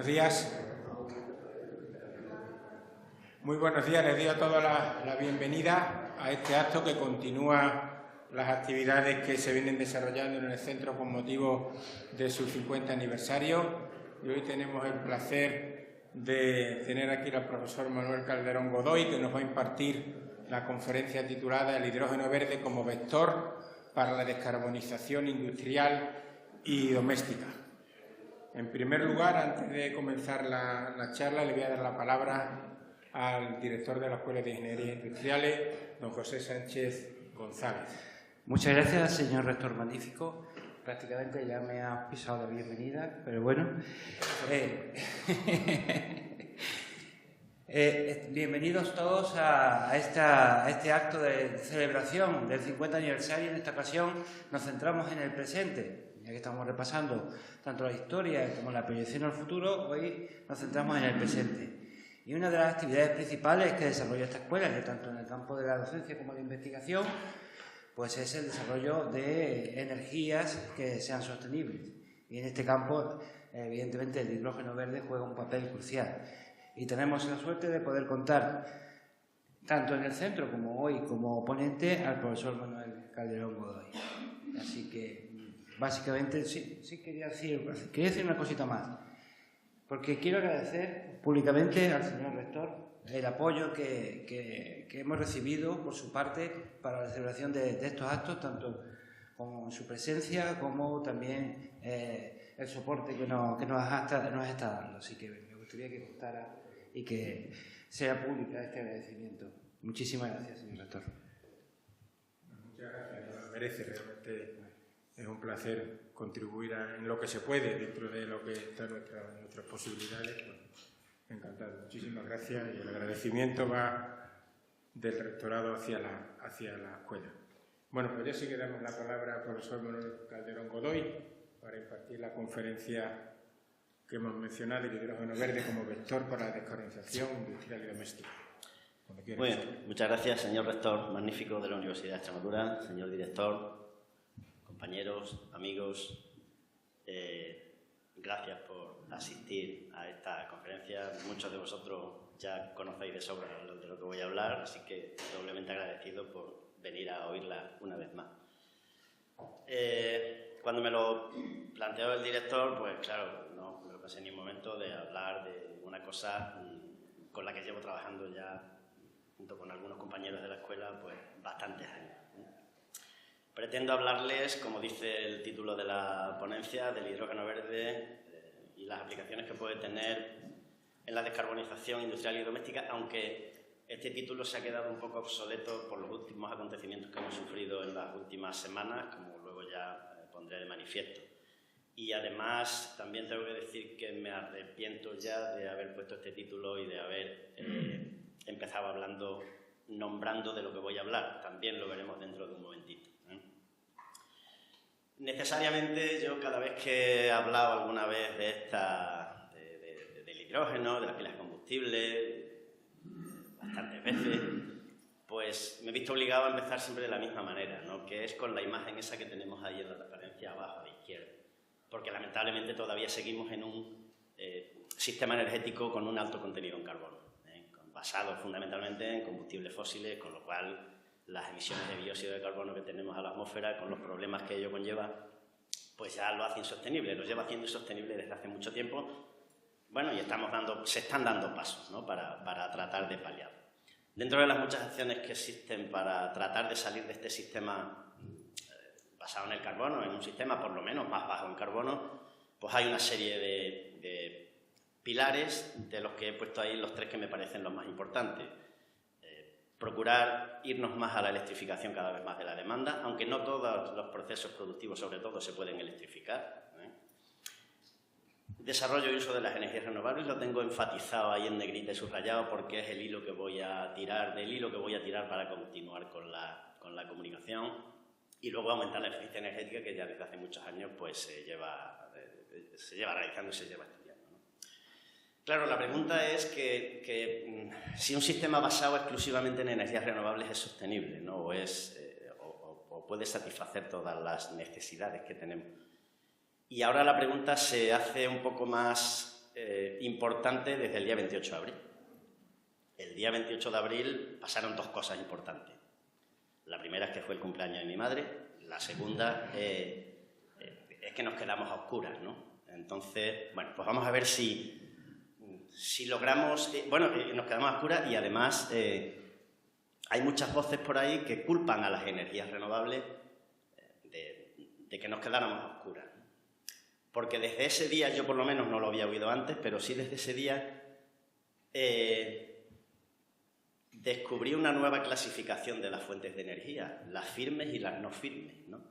Buenos días. Muy buenos días. Les doy a todos la bienvenida a este acto que continúa las actividades que se vienen desarrollando en el centro con motivo de su 50 aniversario. Y hoy tenemos el placer de tener aquí al profesor Manuel Calderón Godoy, que nos va a impartir la conferencia titulada El hidrógeno verde como vector para la descarbonización industrial y doméstica. En primer lugar, antes de comenzar la charla, le voy a dar la palabra al director de la Escuela de Ingeniería Industriales, don José Sánchez González. Muchas gracias, señor rector magnífico. Prácticamente ya me ha pisado la bienvenida, pero bueno. Bienvenidos todos a este acto de celebración del 50 aniversario. En esta ocasión nos centramos en el presente, ya que estamos repasando tanto la historia como la proyección al futuro. Hoy nos centramos en el presente. Y una de las actividades principales que desarrolla esta escuela, que tanto en el campo de la docencia como de la investigación, pues es el desarrollo de energías que sean sostenibles. Y en este campo, evidentemente, el hidrógeno verde juega un papel crucial. Y tenemos la suerte de poder contar, tanto en el centro como hoy, como ponente, al profesor Manuel Calderón Godoy. Así que, básicamente, sí quería decir una cosita más. Porque quiero agradecer públicamente al señor rector el apoyo que hemos recibido por su parte para la celebración de estos actos, tanto con su presencia como también el soporte que nos está dando. Así que me gustaría que constara y que sea pública este agradecimiento. Muchísimas gracias, señor rector. Muchas gracias, lo merece. Realmente es un placer contribuir en lo que se puede dentro de lo que están nuestras posibilidades. Pues, encantado. Muchísimas gracias y el agradecimiento va del rectorado hacia la escuela. Bueno, pues ya sí que damos la palabra al profesor Manuel Calderón Godoy para impartir la conferencia que hemos mencionado, el hidrógeno verde como vector para la descarbonización industrial y doméstica. Bueno, muchas gracias, señor rector magnífico de la Universidad de Extremadura, señor director, compañeros, amigos. Gracias por asistir a esta conferencia. Muchos de vosotros ya conocéis de sobra de lo que voy a hablar, así que doblemente agradecido por venir a oírla una vez más. Cuando me lo planteó el director, pues claro, no me lo pensé ni un momento de hablar de una cosa con la que llevo trabajando ya, junto con algunos compañeros de la escuela, pues bastantes años. Pretendo hablarles, como dice el título de la ponencia, del hidrógeno verde y las aplicaciones que puede tener en la descarbonización industrial y doméstica, aunque este título se ha quedado un poco obsoleto por los últimos acontecimientos que hemos sufrido en las últimas semanas, como luego ya pondré de manifiesto. Y además también tengo que decir que me arrepiento ya de haber puesto este título y de haber empezado nombrando de lo que voy a hablar. También lo veremos dentro de un momentito. Necesariamente yo cada vez que he hablado alguna vez del hidrógeno, de las pilas de combustible, bastantes veces, pues me he visto obligado a empezar siempre de la misma manera, ¿no? Que es con la imagen esa que tenemos ahí en la referencia abajo a la izquierda. Porque lamentablemente todavía seguimos en un sistema energético con un alto contenido en carbono, basado fundamentalmente en combustibles fósiles, con lo cual las emisiones de dióxido de carbono que tenemos a la atmósfera, con los problemas que ello conlleva, pues ya lo hace insostenible, lo lleva haciendo insostenible desde hace mucho tiempo. Bueno, y se están dando pasos, ¿no? para tratar de paliarlo. Dentro de las muchas acciones que existen para tratar de salir de este sistema basado en el carbono, en un sistema por lo menos más bajo en carbono, pues hay una serie de pilares de los que he puesto ahí los 3 que me parecen los más importantes. Procurar irnos más a la electrificación cada vez más de la demanda, aunque no todos los procesos productivos, sobre todo, se pueden electrificar. Desarrollo y uso de las energías renovables lo tengo enfatizado ahí en negrita y subrayado porque es el hilo que voy a tirar, para continuar con la comunicación, y luego aumentar la eficiencia energética, que ya desde hace muchos años pues, se lleva realizando y se lleva estudiando, ¿no? Claro, la pregunta es que si un sistema basado exclusivamente en energías renovables es sostenible, ¿no? o puede satisfacer todas las necesidades que tenemos. Y ahora la pregunta se hace un poco más importante desde el día 28 de abril. El día 28 de abril pasaron 2 cosas importantes. La primera es que fue el cumpleaños de mi madre. La segunda es que nos quedamos a oscuras, ¿no? Entonces, bueno, pues vamos a ver si logramos... nos quedamos a oscuras y además hay muchas voces por ahí que culpan a las energías renovables de que nos quedáramos a oscuras. Porque desde ese día, yo por lo menos no lo había oído antes, pero sí desde ese día descubrí una nueva clasificación de las fuentes de energía, las firmes y las no firmes, ¿no?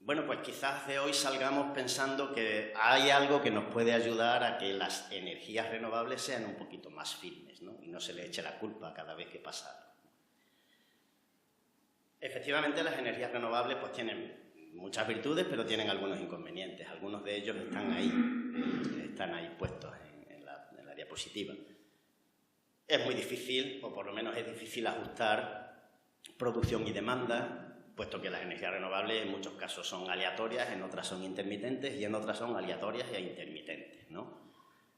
Bueno, pues quizás de hoy salgamos pensando que hay algo que nos puede ayudar a que las energías renovables sean un poquito más firmes, ¿no? Y no se le eche la culpa cada vez que pasa algo. Efectivamente, las energías renovables pues tienen muchas virtudes, pero tienen algunos inconvenientes. Algunos de ellos están ahí puestos en la diapositiva. Es muy difícil, o por lo menos es difícil ajustar producción y demanda, puesto que las energías renovables en muchos casos son aleatorias, en otras son intermitentes y en otras son aleatorias e intermitentes, ¿no?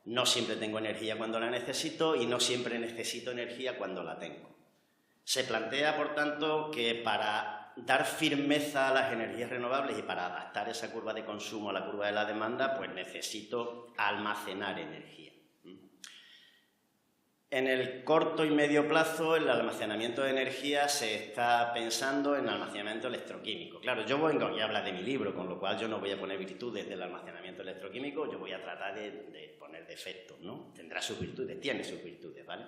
No siempre tengo energía cuando la necesito y no siempre necesito energía cuando la tengo. Se plantea, por tanto, que para dar firmeza a las energías renovables y para adaptar esa curva de consumo a la curva de la demanda, pues necesito almacenar energía. En el corto y medio plazo, el almacenamiento de energía se está pensando en almacenamiento electroquímico. Claro, yo vengo y habla de mi libro, con lo cual yo no voy a poner virtudes del almacenamiento electroquímico, yo voy a tratar de poner defectos, ¿no? Tendrá sus virtudes, tiene sus virtudes, ¿vale?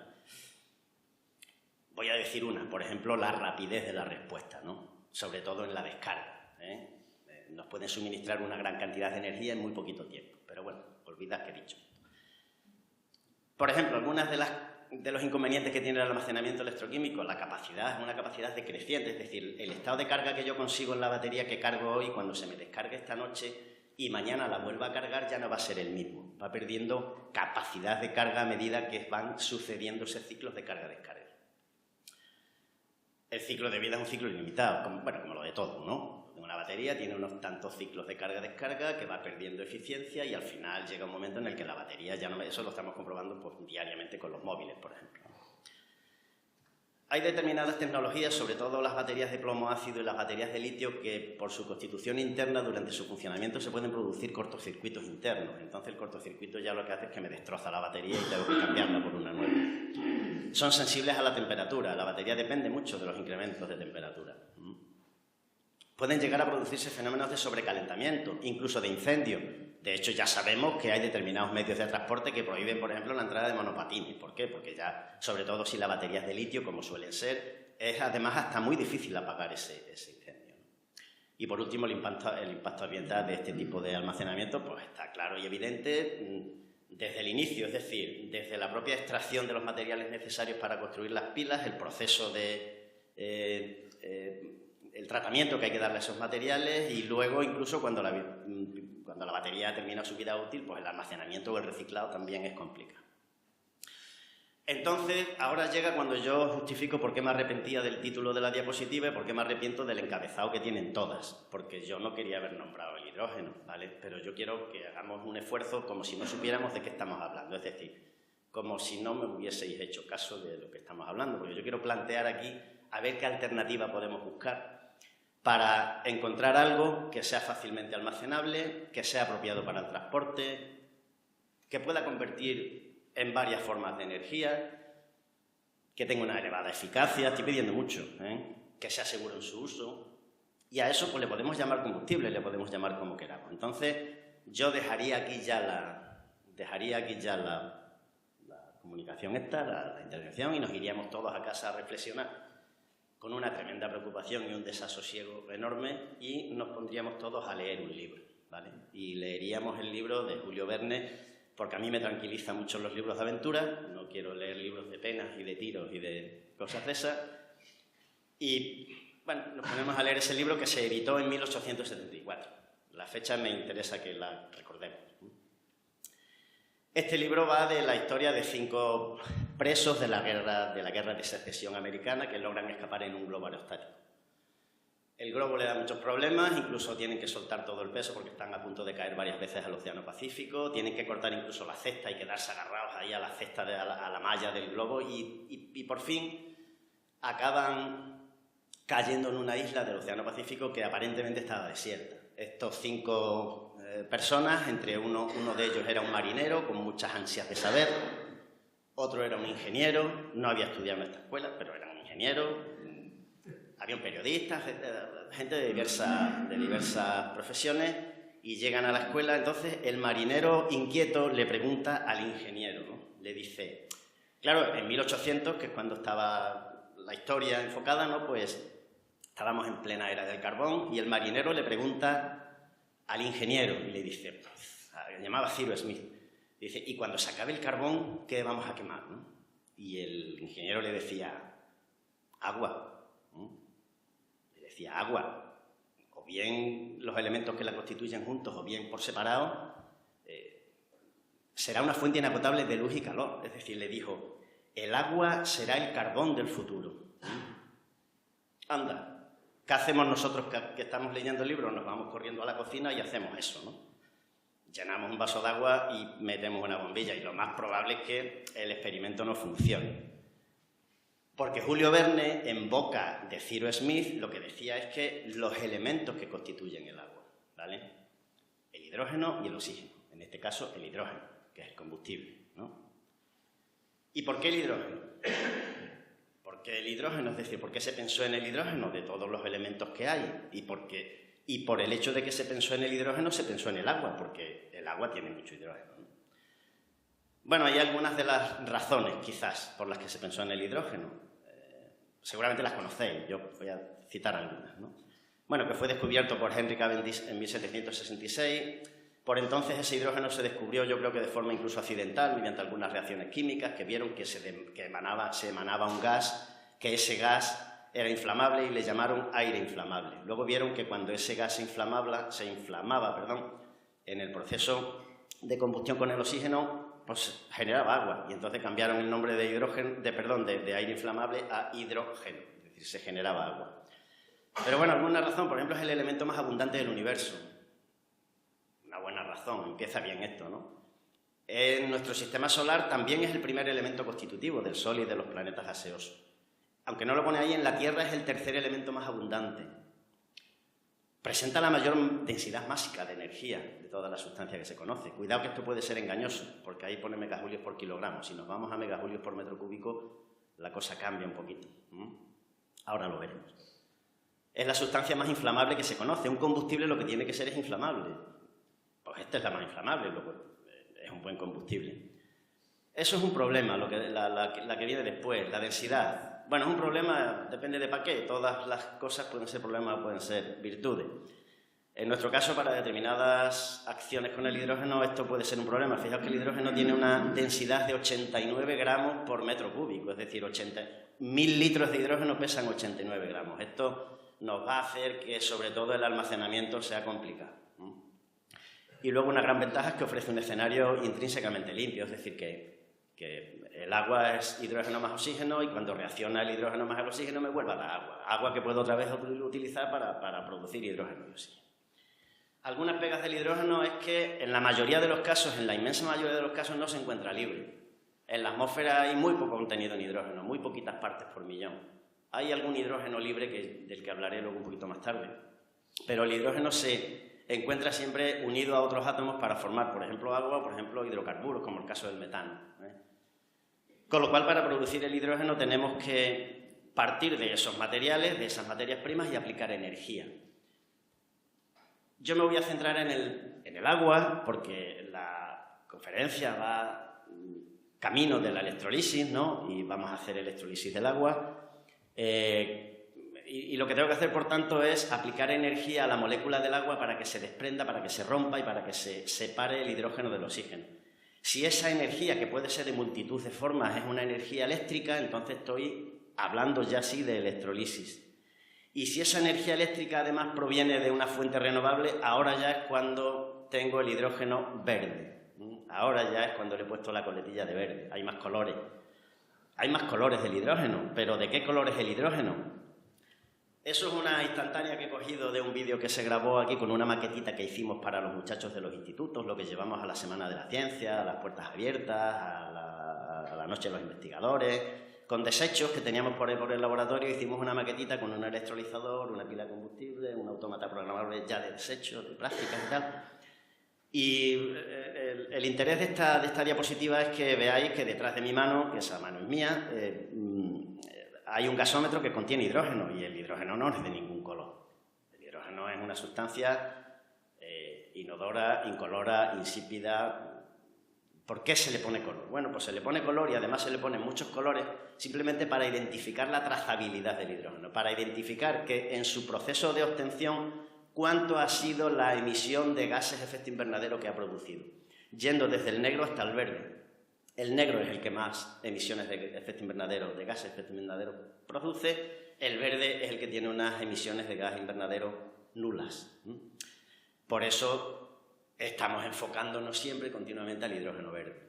Voy a decir una, por ejemplo, la rapidez de la respuesta, ¿no? Sobre todo en la descarga, ¿eh? Nos pueden suministrar una gran cantidad de energía en muy poquito tiempo, pero bueno, olvidad que he dicho. Por ejemplo, algunas de los inconvenientes que tiene el almacenamiento electroquímico, la capacidad es una capacidad decreciente, es decir, el estado de carga que yo consigo en la batería que cargo hoy, cuando se me descargue esta noche y mañana la vuelva a cargar, ya no va a ser el mismo, va perdiendo capacidad de carga a medida que van sucediéndose ciclos de carga-descarga. El ciclo de vida es un ciclo ilimitado, como lo de todo, ¿no? Una batería tiene unos tantos ciclos de carga-descarga que va perdiendo eficiencia y al final llega un momento en el que la batería ya no... Eso lo estamos comprobando pues, diariamente con los móviles, por ejemplo. Hay determinadas tecnologías, sobre todo las baterías de plomo ácido y las baterías de litio, que por su constitución interna, durante su funcionamiento, se pueden producir cortocircuitos internos. Entonces el cortocircuito ya lo que hace es que me destroza la batería y tengo que cambiarla por una nueva. Son sensibles a la temperatura. La batería depende mucho de los incrementos de temperatura. Pueden llegar a producirse fenómenos de sobrecalentamiento, incluso de incendio. De hecho, ya sabemos que hay determinados medios de transporte que prohíben, por ejemplo, la entrada de monopatines. ¿Por qué? Porque ya, sobre todo si la batería es de litio, como suelen ser, es además hasta muy difícil apagar ese incendio. Y por último, el impacto ambiental de este tipo de almacenamiento pues está claro y evidente desde el inicio, es decir, desde la propia extracción de los materiales necesarios para construir las pilas, el proceso de... el tratamiento que hay que darle a esos materiales y luego incluso cuando la batería termina su vida útil, pues el almacenamiento o el reciclado también es complicado. Entonces, ahora llega cuando yo justifico por qué me arrepentía del título de la diapositiva y por qué me arrepiento del encabezado que tienen todas, porque yo no quería haber nombrado el hidrógeno, ¿vale? Pero yo quiero que hagamos un esfuerzo como si no supiéramos de qué estamos hablando, es decir, como si no me hubieseis hecho caso de lo que estamos hablando, porque yo quiero plantear aquí a ver qué alternativa podemos buscar para encontrar algo que sea fácilmente almacenable, que sea apropiado para el transporte, que pueda convertir en varias formas de energía, que tenga una elevada eficacia, estoy pidiendo mucho, que sea seguro en su uso, Y a eso pues le podemos llamar combustible, le podemos llamar como queramos. Entonces, yo dejaría aquí ya la comunicación esta, la intervención, y nos iríamos todos a casa a reflexionar con una tremenda preocupación y un desasosiego enorme, y nos pondríamos todos a leer un libro, ¿vale? Y leeríamos el libro de Julio Verne, porque a mí me tranquilizan mucho los libros de aventura, no quiero leer libros de penas y de tiros y de cosas de esas, y bueno, nos ponemos a leer ese libro que se editó en 1874. La fecha me interesa que la recordemos. Este libro va de la historia de 5 presos de la guerra de secesión americana que logran escapar en un globo aerostático. El globo le da muchos problemas, incluso tienen que soltar todo el peso porque están a punto de caer varias veces al Océano Pacífico, tienen que cortar incluso la cesta y quedarse agarrados ahí a la cesta, a la malla del globo, y por fin acaban cayendo en una isla del Océano Pacífico que aparentemente estaba desierta. Estos 5 personas, entre uno de ellos era un marinero con muchas ansias de saber, otro era un ingeniero, no había estudiado en esta escuela, pero era un ingeniero, había un periodista, gente de diversas profesiones, y llegan a la escuela. Entonces el marinero inquieto le pregunta al ingeniero, ¿no? Le dice, claro, en 1800, que es cuando estaba la historia enfocada, ¿no? Pues estábamos en plena era del carbón, y el marinero le pregunta al ingeniero y le dice, se llamaba Cyrus Smith, dice, y cuando se acabe el carbón, ¿qué vamos a quemar, ¿no? Y el ingeniero le decía, agua, ¿no? Le decía, agua, o bien los elementos que la constituyen juntos, o bien por separado, será una fuente inagotable de luz y calor. Es decir, le dijo, el agua será el carbón del futuro. Anda. ¿Qué hacemos nosotros que estamos leyendo el libro? Nos vamos corriendo a la cocina y hacemos eso, ¿no? Llenamos un vaso de agua y metemos una bombilla, y lo más probable es que el experimento no funcione. Porque Julio Verne, en boca de Cyrus Smith, lo que decía es que los elementos que constituyen el agua, ¿vale? El hidrógeno y el oxígeno. En este caso, el hidrógeno, que es el combustible, ¿no? ¿Y por qué el hidrógeno? Porque el hidrógeno, es decir, ¿por qué se pensó en el hidrógeno? De todos los elementos que hay. Y por el hecho de que se pensó en el hidrógeno, se pensó en el agua, porque el agua tiene mucho hidrógeno, ¿no? Bueno, hay algunas de las razones, quizás, por las que se pensó en el hidrógeno. Seguramente las conocéis, yo voy a citar algunas, ¿no? Bueno, que fue descubierto por Henry Cavendish en 1766. Por entonces ese hidrógeno se descubrió, yo creo que de forma incluso accidental, mediante algunas reacciones químicas que vieron que se emanaba un gas, que ese gas era inflamable y le llamaron aire inflamable. Luego vieron que cuando ese gas se inflamaba, en el proceso de combustión con el oxígeno, pues generaba agua, y entonces cambiaron el nombre de aire inflamable a hidrógeno, es decir, se generaba agua. Pero bueno, alguna razón, por ejemplo, es el elemento más abundante del universo. Una buena razón, empieza bien esto, ¿no? En nuestro sistema solar también es el primer elemento constitutivo del Sol y de los planetas gaseosos. Aunque no lo pone ahí, en la Tierra es el tercer elemento más abundante. Presenta la mayor densidad másica de energía de toda la sustancia que se conoce. Cuidado que esto puede ser engañoso, porque ahí pone megajulios por kilogramo. Si nos vamos a megajulios por metro cúbico, la cosa cambia un poquito. Ahora lo veremos. Es la sustancia más inflamable que se conoce. Un combustible lo que tiene que ser es inflamable. Pues esta es la más inflamable, es un buen combustible. Eso es un problema, la que viene después, la densidad. Bueno, es un problema, depende de para qué. Todas las cosas pueden ser problemas o pueden ser virtudes. En nuestro caso, para determinadas acciones con el hidrógeno, esto puede ser un problema. Fijaos que el hidrógeno tiene una densidad de 89 gramos por metro cúbico, es decir, 1000 litros de hidrógeno pesan 89 gramos. Esto nos va a hacer que, sobre todo, el almacenamiento sea complicado. Y luego una gran ventaja es que ofrece un escenario intrínsecamente limpio, es decir, que el agua es hidrógeno más oxígeno, y cuando reacciona el hidrógeno más el oxígeno me vuelve a dar agua. Agua que puedo otra vez utilizar para producir hidrógeno y oxígeno. Algunas pegas del hidrógeno es que en la mayoría de los casos, en la inmensa mayoría de los casos, no se encuentra libre. En la atmósfera hay muy poco contenido en hidrógeno, muy poquitas partes por millón. Hay algún hidrógeno libre del que hablaré luego un poquito más tarde. Pero el hidrógeno se encuentra siempre unido a otros átomos para formar, por ejemplo, agua o, por ejemplo, hidrocarburos, como el caso del metano. Con lo cual, para producir el hidrógeno tenemos que partir de esos materiales, de esas materias primas, y aplicar energía. Yo me voy a centrar en el agua, porque la conferencia va camino de la electrolisis, ¿no? Y vamos a hacer electrolisis del agua. Y lo que tengo que hacer, por tanto, es aplicar energía a la molécula del agua para que se desprenda, para que se rompa y para que se separe el hidrógeno del oxígeno. Si esa energía, que puede ser de multitud de formas, es una energía eléctrica, entonces estoy hablando ya sí de electrolisis. Y si esa energía eléctrica además proviene de una fuente renovable, ahora ya es cuando tengo el hidrógeno verde. Ahora ya es cuando le he puesto la coletilla de verde. Hay más colores. Hay más colores del hidrógeno, pero ¿de qué color es el hidrógeno? Eso es una instantánea que he cogido de un vídeo que se grabó aquí con una maquetita que hicimos para los muchachos de los institutos, lo que llevamos a la Semana de la Ciencia, a las puertas abiertas, a la Noche de los Investigadores. Con desechos que teníamos por ahí por el laboratorio, hicimos una maquetita con un electrolizador, una pila de combustible, un autómata programable ya de desechos, de plásticas y tal. Y el interés de esta diapositiva es que veáis que detrás de mi mano, que esa mano es mía, hay un gasómetro que contiene hidrógeno, y el hidrógeno no es de ningún color. El hidrógeno es una sustancia inodora, incolora, insípida. ¿Por qué se le pone color? Bueno, pues se le pone color, y además se le ponen muchos colores simplemente para identificar la trazabilidad del hidrógeno, para identificar que en su proceso de obtención cuánto ha sido la emisión de gases de efecto invernadero que ha producido, yendo desde el negro hasta el verde. El negro es el que más emisiones de efecto invernadero, de gases de efecto invernadero produce. El verde es el que tiene unas emisiones de gas invernadero nulas. Por eso estamos enfocándonos siempre continuamente al hidrógeno verde.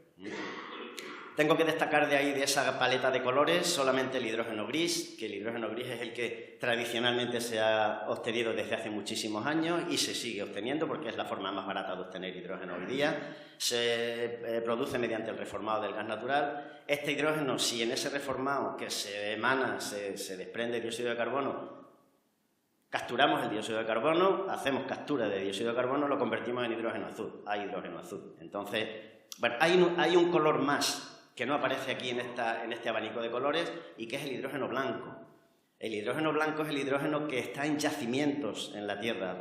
Tengo que destacar de ahí, de esa paleta de colores, solamente el hidrógeno gris, que el hidrógeno gris es el que tradicionalmente se ha obtenido desde hace muchísimos años y se sigue obteniendo porque es la forma más barata de obtener hidrógeno hoy día. Se produce mediante el reformado del gas natural. Este hidrógeno, si en ese reformado que se emana, se desprende dióxido de carbono, capturamos el dióxido de carbono, hacemos captura de dióxido de carbono, lo convertimos en hidrógeno azul. Hay hidrógeno azul. Entonces, bueno, hay un color más que no aparece aquí en este abanico de colores, y que es el hidrógeno blanco. El hidrógeno blanco es el hidrógeno que está en yacimientos en la Tierra,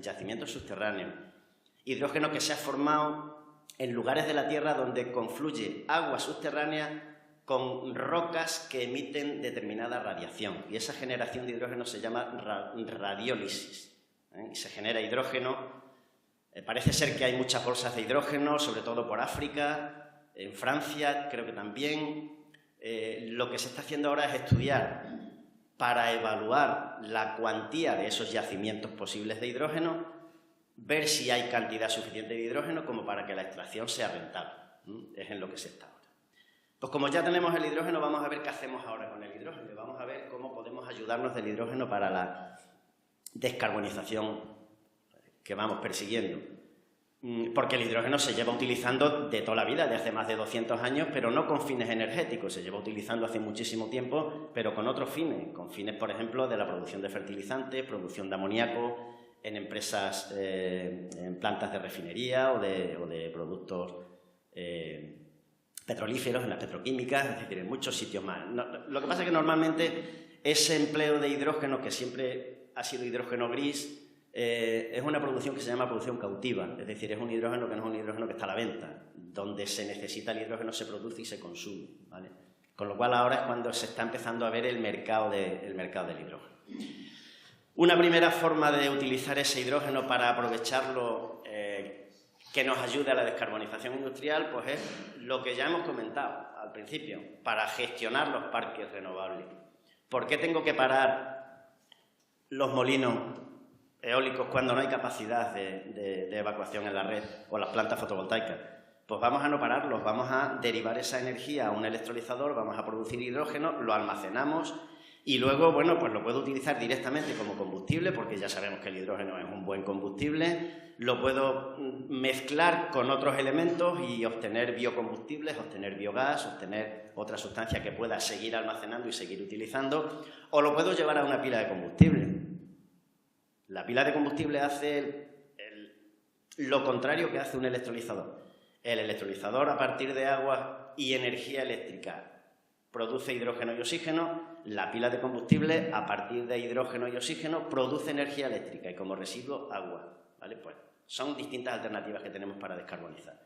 yacimientos subterráneos. Hidrógeno que se ha formado en lugares de la Tierra donde confluye agua subterránea con rocas que emiten determinada radiación. Y esa generación de hidrógeno se llama radiólisis. Y se genera hidrógeno. Parece ser que hay muchas bolsas de hidrógeno, sobre todo por África. En Francia creo que también. Lo que se está haciendo ahora es estudiar para evaluar la cuantía de esos yacimientos posibles de hidrógeno, ver si hay cantidad suficiente de hidrógeno como para que la extracción sea rentable. Es en lo que se está ahora. Pues como ya tenemos el hidrógeno, vamos a ver qué hacemos ahora con el hidrógeno. Vamos a ver cómo podemos ayudarnos del hidrógeno para la descarbonización que vamos persiguiendo. Porque el hidrógeno se lleva utilizando de toda la vida, de hace más de 200 años, pero no con fines energéticos. Se lleva utilizando hace muchísimo tiempo, pero con otros fines. Con fines, por ejemplo, de la producción de fertilizantes, producción de amoníaco, en empresas, en plantas de refinería o de productos petrolíferos, en las petroquímicas, es decir, en muchos sitios más. Lo que pasa es que normalmente ese empleo de hidrógeno, que siempre ha sido hidrógeno gris, es una producción que se llama producción cautiva, es decir, es un hidrógeno que no es un hidrógeno que está a la venta. Donde se necesita el hidrógeno se produce y se consume, ¿vale? Con lo cual ahora es cuando se está empezando a ver el mercado del hidrógeno. Una primera forma de utilizar ese hidrógeno para aprovecharlo, que nos ayude a la descarbonización industrial, pues es lo que ya hemos comentado al principio, para gestionar los parques renovables. ¿Por qué tengo que parar los molinos eólicos cuando no hay capacidad de evacuación en la red, o las plantas fotovoltaicas? Pues vamos a no pararlos, vamos a derivar esa energía a un electrolizador, vamos a producir hidrógeno, lo almacenamos y luego, bueno, pues lo puedo utilizar directamente como combustible, porque ya sabemos que el hidrógeno es un buen combustible, lo puedo mezclar con otros elementos y obtener biocombustibles, obtener biogás, obtener otra sustancia que pueda seguir almacenando y seguir utilizando, o lo puedo llevar a una pila de combustible. La pila de combustible hace lo contrario que hace un electrolizador. El electrolizador, a partir de agua y energía eléctrica, produce hidrógeno y oxígeno. La pila de combustible, a partir de hidrógeno y oxígeno, produce energía eléctrica y como residuo agua. ¿vale? Pues son distintas alternativas que tenemos para descarbonizar.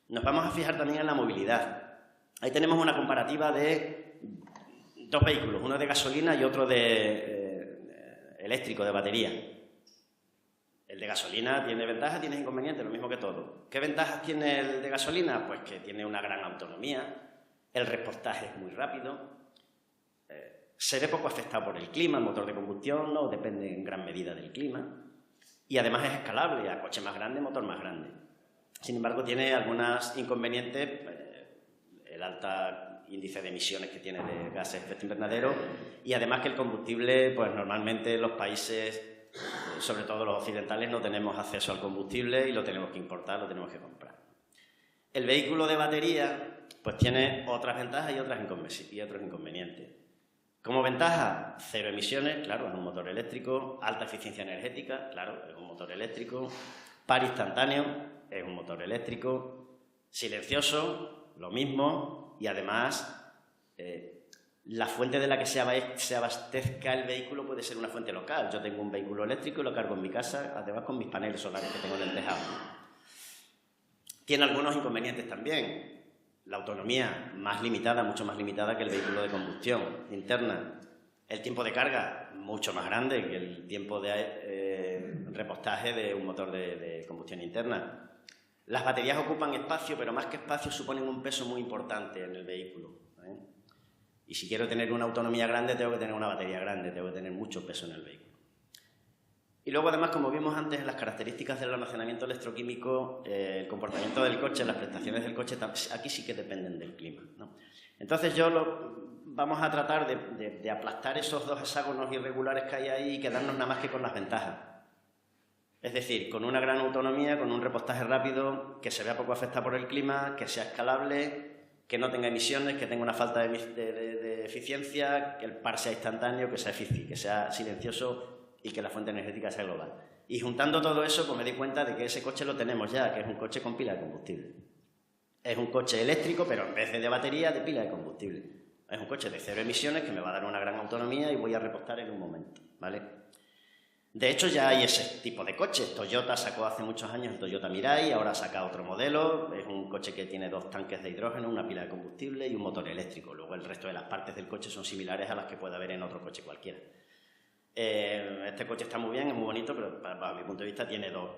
Nos vamos a fijar también en la movilidad. Ahí tenemos una comparativa de dos vehículos, uno de gasolina y otro de eléctrico, de batería. El de gasolina tiene ventajas, tiene inconvenientes, lo mismo que todo. ¿Qué ventajas tiene el de gasolina? Pues que tiene una gran autonomía, el repostaje es muy rápido, se ve poco afectado por el clima, el motor de combustión no depende en gran medida del clima y además es escalable, a coche más grande, motor más grande. Sin embargo, tiene algunos inconvenientes, el alto índice de emisiones que tiene de gases de efecto invernadero y además que el combustible, pues normalmente los países, sobre todo los occidentales, no tenemos acceso al combustible y lo tenemos que importar, lo tenemos que comprar. El vehículo de batería pues tiene otras ventajas y otros inconvenientes. Como ventaja, cero emisiones, claro, es un motor eléctrico, alta eficiencia energética, claro, es un motor eléctrico, par instantáneo, es un motor eléctrico, silencioso, lo mismo, y además la fuente de la que se abastezca el vehículo puede ser una fuente local. Yo tengo un vehículo eléctrico y lo cargo en mi casa, además con mis paneles solares que tengo en el tejado. Tiene algunos inconvenientes también. La autonomía más limitada, mucho más limitada que el vehículo de combustión interna. El tiempo de carga mucho más grande que el tiempo de repostaje de un motor de combustión interna. Las baterías ocupan espacio, pero más que espacio suponen un peso muy importante en el vehículo. Y si quiero tener una autonomía grande, tengo que tener una batería grande, tengo que tener mucho peso en el vehículo. Y luego, además, como vimos antes, en las características del almacenamiento electroquímico, el comportamiento del coche, las prestaciones del coche, aquí sí que dependen del clima, ¿no? Entonces vamos a tratar de aplastar esos dos hexágonos irregulares que hay ahí y quedarnos nada más que con las ventajas. Es decir, con una gran autonomía, con un repostaje rápido, que se vea poco afectado por el clima, que sea escalable, que no tenga emisiones, que tenga una falta de eficiencia, que el par sea instantáneo, que sea silencioso y que la fuente energética sea global. Y juntando todo eso, pues me di cuenta de que ese coche lo tenemos ya, que es un coche con pila de combustible. Es un coche eléctrico, pero en vez de batería, de pila de combustible. Es un coche de cero emisiones que me va a dar una gran autonomía y voy a repostar en un momento, ¿vale? De hecho, ya hay ese tipo de coches. Toyota sacó hace muchos años el Toyota Mirai, ahora saca otro modelo. Es un coche que tiene 2 tanques de hidrógeno, una pila de combustible y un motor eléctrico. Luego el resto de las partes del coche son similares a las que puede haber en otro coche cualquiera. Este coche está muy bien, es muy bonito, pero para mi punto de vista tiene dos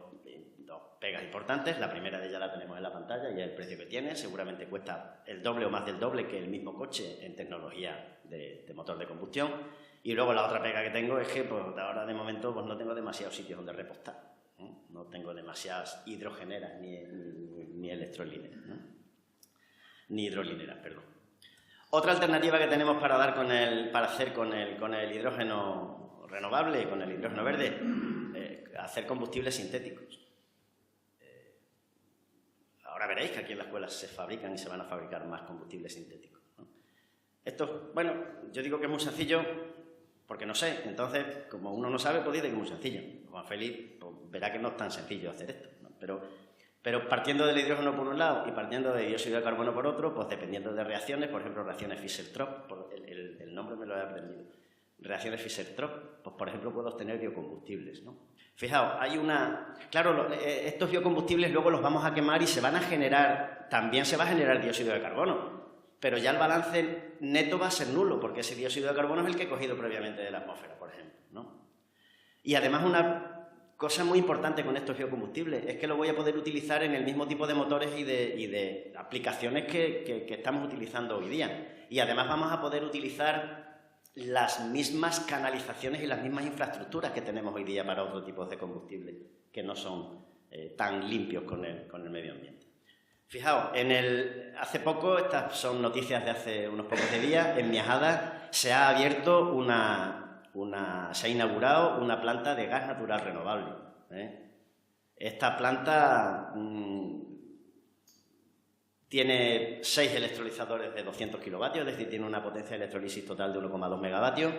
pegas importantes. La primera de ellas la tenemos en la pantalla y es el precio que tiene. Seguramente cuesta el doble o más del doble que el mismo coche en tecnología de motor de combustión. Y luego la otra pega que tengo es que pues, ahora de momento pues, no tengo demasiados sitios donde repostar. No tengo demasiadas hidrogeneras ni electrolineras, ¿no? Ni hidrolineras, perdón. Otra alternativa que tenemos para hacer con el hidrógeno renovable, con el hidrógeno verde, hacer combustibles sintéticos. Ahora veréis que aquí en la escuela se fabrican y se van a fabricar más combustibles sintéticos, ¿no? Esto, bueno, yo digo que es muy sencillo porque no sé, entonces, como uno no sabe, pues dice que es muy sencillo. Juan Félix pues, verá que no es tan sencillo hacer esto, ¿no? Pero partiendo del hidrógeno por un lado y partiendo de dióxido de carbono por otro, pues dependiendo de reacciones, por ejemplo, reacciones Fischer-Tropsch, el nombre me lo he aprendido. Reacciones Fischer-Tropsch, pues por ejemplo puedo obtener biocombustibles, ¿no? Fijaos, claro, estos biocombustibles luego los vamos a quemar y también se va a generar dióxido de carbono, pero ya el balance neto va a ser nulo, porque ese dióxido de carbono es el que he cogido previamente de la atmósfera, por ejemplo, ¿no? Y además una cosa muy importante con estos biocombustibles es que lo voy a poder utilizar en el mismo tipo de motores y de aplicaciones que estamos utilizando hoy día. Y además vamos a poder utilizar las mismas canalizaciones y las mismas infraestructuras que tenemos hoy día para otro tipo de combustibles que no son tan limpios con el medio ambiente. Fijaos, hace poco, estas son noticias de hace unos pocos días, en Miajada se ha abierto se ha inaugurado una planta de gas natural renovable, ¿eh? Esta planta tiene 6 electrolizadores de 200 kilovatios, es decir, tiene una potencia de electrolisis total de 1,2 megavatios.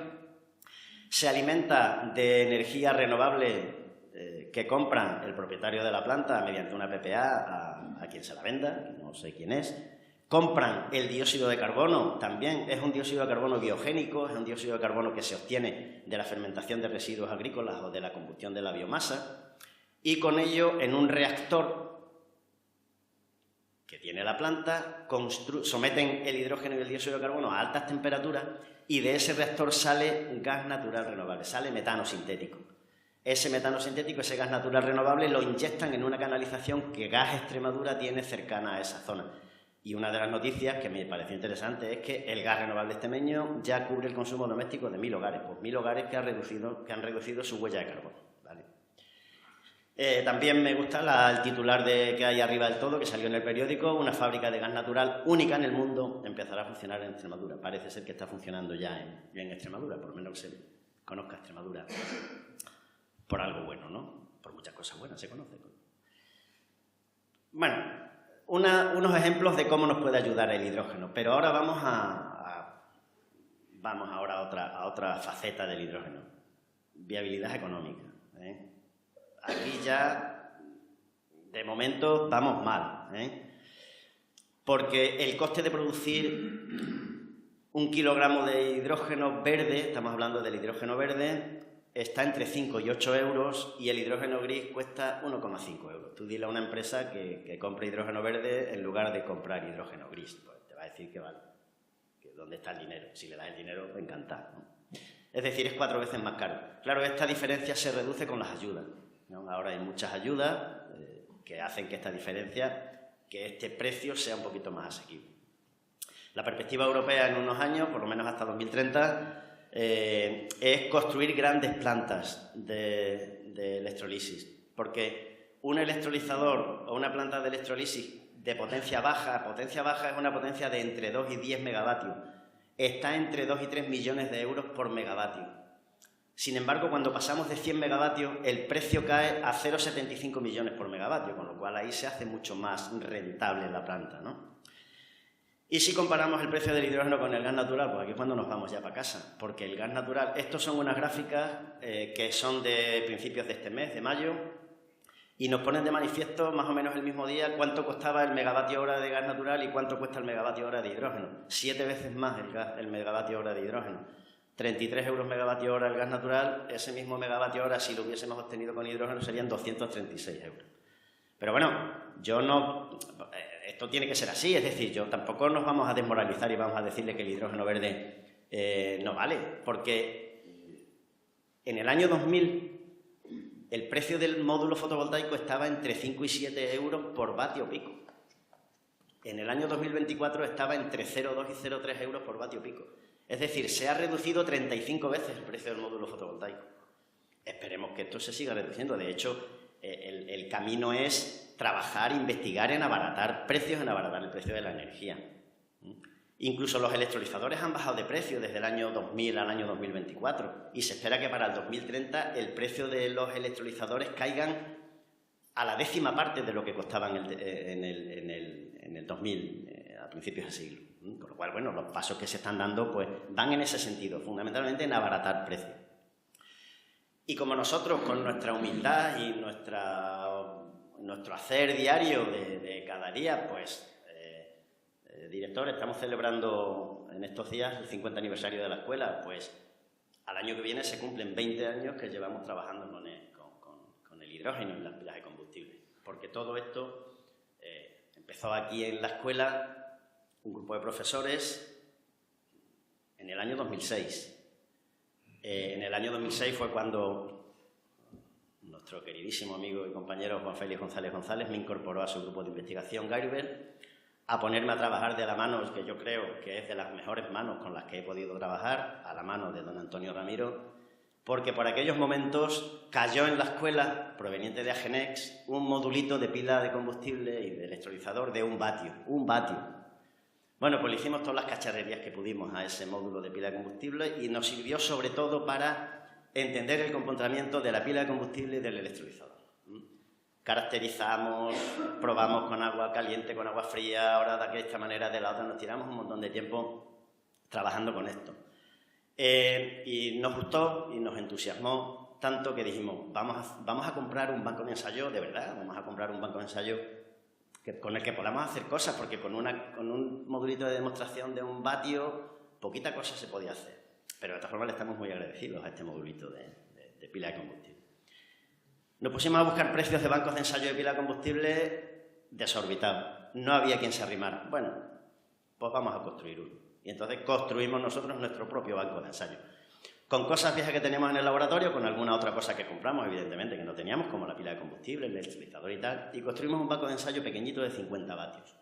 Se alimenta de energía renovable que compra el propietario de la planta mediante una PPA a quien se la venda, no sé quién es. Compran el dióxido de carbono, también es un dióxido de carbono biogénico, es un dióxido de carbono que se obtiene de la fermentación de residuos agrícolas o de la combustión de la biomasa. y con ello en un reactor que tiene la planta, someten el hidrógeno y el dióxido de carbono a altas temperaturas y de ese reactor sale gas natural renovable, sale metano sintético. Ese metano sintético, ese gas natural renovable, lo inyectan en una canalización que Gas Extremadura tiene cercana a esa zona. Y una de las noticias que me pareció interesante es que el gas renovable extremeño ya cubre el consumo doméstico de 1000 hogares, pues 1000 hogares que han reducido su huella de carbono. ¿Vale? También me gusta el titular que hay arriba del todo, que salió en el periódico: una fábrica de gas natural única en el mundo empezará a funcionar en Extremadura. Parece ser que está funcionando ya en Extremadura, por lo menos que se conozca Extremadura por algo bueno, ¿no? Por muchas cosas buenas se conoce. Bueno, unos ejemplos de cómo nos puede ayudar el hidrógeno, pero ahora vamos a otra faceta del hidrógeno: viabilidad económica. Aquí ya, de momento, vamos mal, porque el coste de producir 1 kilogramo de hidrógeno verde, estamos hablando del hidrógeno verde, está entre 5 y 8 euros y el hidrógeno gris cuesta 1,5 euros. Tú dile a una empresa que compre hidrógeno verde en lugar de comprar hidrógeno gris, pues te va a decir que vale, que dónde está el dinero. Si le das el dinero, encantado, ¿no? Es decir, es 4 veces más caro. Claro, esta diferencia se reduce con las ayudas, ¿no? Ahora hay muchas ayudas que hacen que esta diferencia, que este precio sea un poquito más asequible. La perspectiva europea en unos años, por lo menos hasta 2030, es construir grandes plantas de electrolisis, porque un electrolizador o una planta de electrolisis de potencia baja es una potencia de entre 2 y 10 megavatios, está entre 2 y 3 millones de euros por megavatio. Sin embargo, cuando pasamos de 100 megavatios, el precio cae a 0,75 millones por megavatio, con lo cual ahí se hace mucho más rentable la planta, ¿no? Y si comparamos el precio del hidrógeno con el gas natural, pues aquí es cuando nos vamos ya para casa, porque el gas natural, estos son unas gráficas que son de principios de este mes, de mayo, y nos ponen de manifiesto más o menos el mismo día cuánto costaba el megavatio hora de gas natural y cuánto cuesta el megavatio hora de hidrógeno. 7 veces más el megavatio hora de hidrógeno. 33 euros megavatio hora el gas natural, ese mismo megavatio hora, si lo hubiésemos obtenido con hidrógeno, serían 236 euros. Pero bueno, esto tiene que ser así, es decir, tampoco nos vamos a desmoralizar y vamos a decirle que el hidrógeno verde no vale, porque en el año 2000 el precio del módulo fotovoltaico estaba entre 5 y 7 euros por vatio pico. En el año 2024 estaba entre 0,2 y 0,3 euros por vatio pico. Es decir, se ha reducido 35 veces el precio del módulo fotovoltaico. Esperemos que esto se siga reduciendo. De hecho, el camino es trabajar, investigar en abaratar precios, en abaratar el precio de la energía. Incluso los electrolizadores han bajado de precio desde el año 2000 al año 2024 y se espera que para el 2030 el precio de los electrolizadores caigan a la 10ª parte de lo que costaban en el 2000, a principios del siglo. Con lo cual, bueno, los pasos que se están dando pues van en ese sentido, fundamentalmente en abaratar precios. Y como nosotros, con nuestra humildad y nuestro hacer diario de cada día, pues, director, estamos celebrando en estos días el 50 aniversario de la escuela, pues al año que viene se cumplen 20 años que llevamos trabajando con el hidrógeno en las pilas de combustible. Porque todo esto empezó aquí en la escuela, un grupo de profesores, en el año 2006. En el año 2006 fue cuando nuestro queridísimo amigo y compañero Juan Félix González me incorporó a su grupo de investigación Gairber, a ponerme a trabajar de la mano, que yo creo que es de las mejores manos con las que he podido trabajar, a la mano de don Antonio Ramiro, porque por aquellos momentos cayó en la escuela, proveniente de Agenex, un modulito de pila de combustible y de electrolizador de 1 vatio. 1 vatio. Bueno, pues le hicimos todas las cacharrerías que pudimos a ese módulo de pila de combustible y nos sirvió sobre todo para entender el comportamiento de la pila de combustible y del electrolizador. Caracterizamos, probamos con agua caliente, con agua fría, ahora de esta manera, de la otra, nos tiramos un montón de tiempo trabajando con esto. Y nos gustó y nos entusiasmó tanto que dijimos, vamos a comprar un banco de ensayo, de verdad, vamos a comprar un banco de ensayo con el que podamos hacer cosas, porque con un modulito de demostración de 1 vatio, poquita cosa se podía hacer. Pero de esta forma le estamos muy agradecidos a este modulito de pila de combustible. Nos pusimos a buscar precios de bancos de ensayo de pila de combustible desorbitados. No había quien se arrimara. Bueno, pues vamos a construir uno. Y entonces construimos nosotros nuestro propio banco de ensayo. Con cosas viejas que tenemos en el laboratorio, con alguna otra cosa que compramos, evidentemente, que no teníamos, como la pila de combustible, el electrolizador y tal, y construimos un banco de ensayo pequeñito de 50 vatios.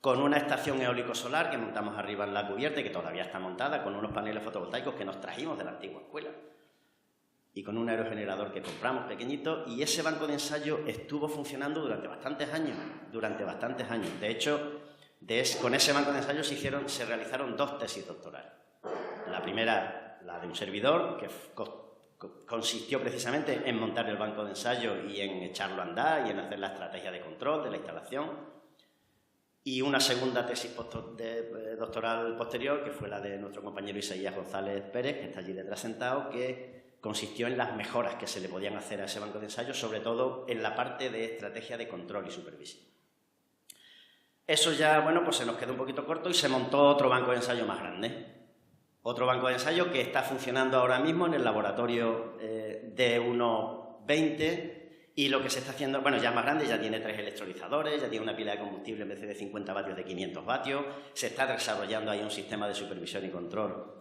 Con una estación eólico-solar que montamos arriba en la cubierta y que todavía está montada, con unos paneles fotovoltaicos que nos trajimos de la antigua escuela, y con un aerogenerador que compramos pequeñito, y ese banco de ensayo estuvo funcionando durante bastantes años. De hecho, con ese banco de ensayo se realizaron 2 tesis doctorales. La primera, la de un servidor, que consistió precisamente en montar el banco de ensayo y en echarlo a andar y en hacer la estrategia de control de la instalación. Y una segunda tesis doctoral posterior, que fue la de nuestro compañero Isaías González Pérez, que está allí detrás sentado, que consistió en las mejoras que se le podían hacer a ese banco de ensayo, sobre todo en la parte de estrategia de control y supervisión. Eso ya, bueno, pues se nos quedó un poquito corto y se montó otro banco de ensayo más grande. Otro banco de ensayo que está funcionando ahora mismo en el laboratorio de unos 20, y lo que se está haciendo, bueno, ya es más grande, ya tiene 3 electrolizadores, ya tiene una pila de combustible en vez de 50 vatios de 500 vatios, se está desarrollando ahí un sistema de supervisión y control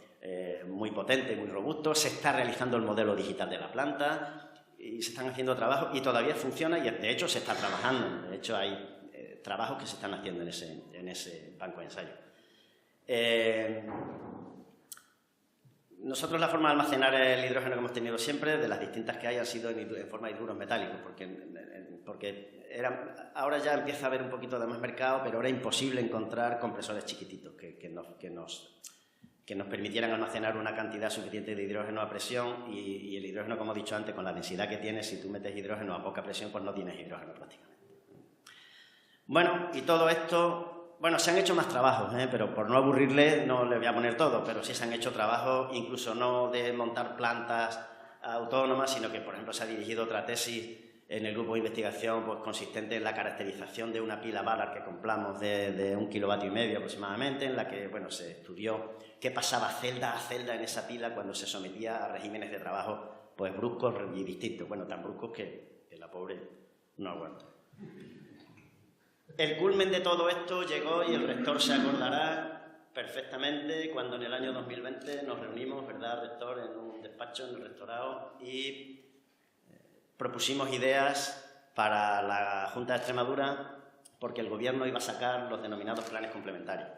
muy potente, muy robusto, se está realizando el modelo digital de la planta y se están haciendo trabajos y todavía funciona y de hecho se está trabajando, de hecho hay trabajos que se están haciendo en ese banco de ensayo. Nosotros la forma de almacenar el hidrógeno que hemos tenido siempre, de las distintas que hay, han sido en forma de hidruros metálicos, porque ahora ya empieza a haber un poquito de más mercado, pero era imposible encontrar compresores chiquititos que nos permitieran almacenar una cantidad suficiente de hidrógeno a presión y el hidrógeno, como he dicho antes, con la densidad que tiene, si tú metes hidrógeno a poca presión, pues no tienes hidrógeno prácticamente. Bueno, y todo esto... Bueno, se han hecho más trabajos, pero por no aburrirle no le voy a poner todo, pero sí se han hecho trabajos, incluso no de montar plantas autónomas, sino que, por ejemplo, se ha dirigido otra tesis en el grupo de investigación pues, consistente en la caracterización de una pila Ballard que compramos de 1,5 kW aproximadamente, en la que bueno, se estudió qué pasaba celda a celda en esa pila cuando se sometía a regímenes de trabajo pues, bruscos y distintos, bueno, tan bruscos que la pobre no aguanta. El culmen de todo esto llegó, y el rector se acordará perfectamente, cuando en el año 2020 nos reunimos, ¿verdad, rector?, en un despacho, en el rectorado, y propusimos ideas para la Junta de Extremadura, porque el Gobierno iba a sacar los denominados planes complementarios.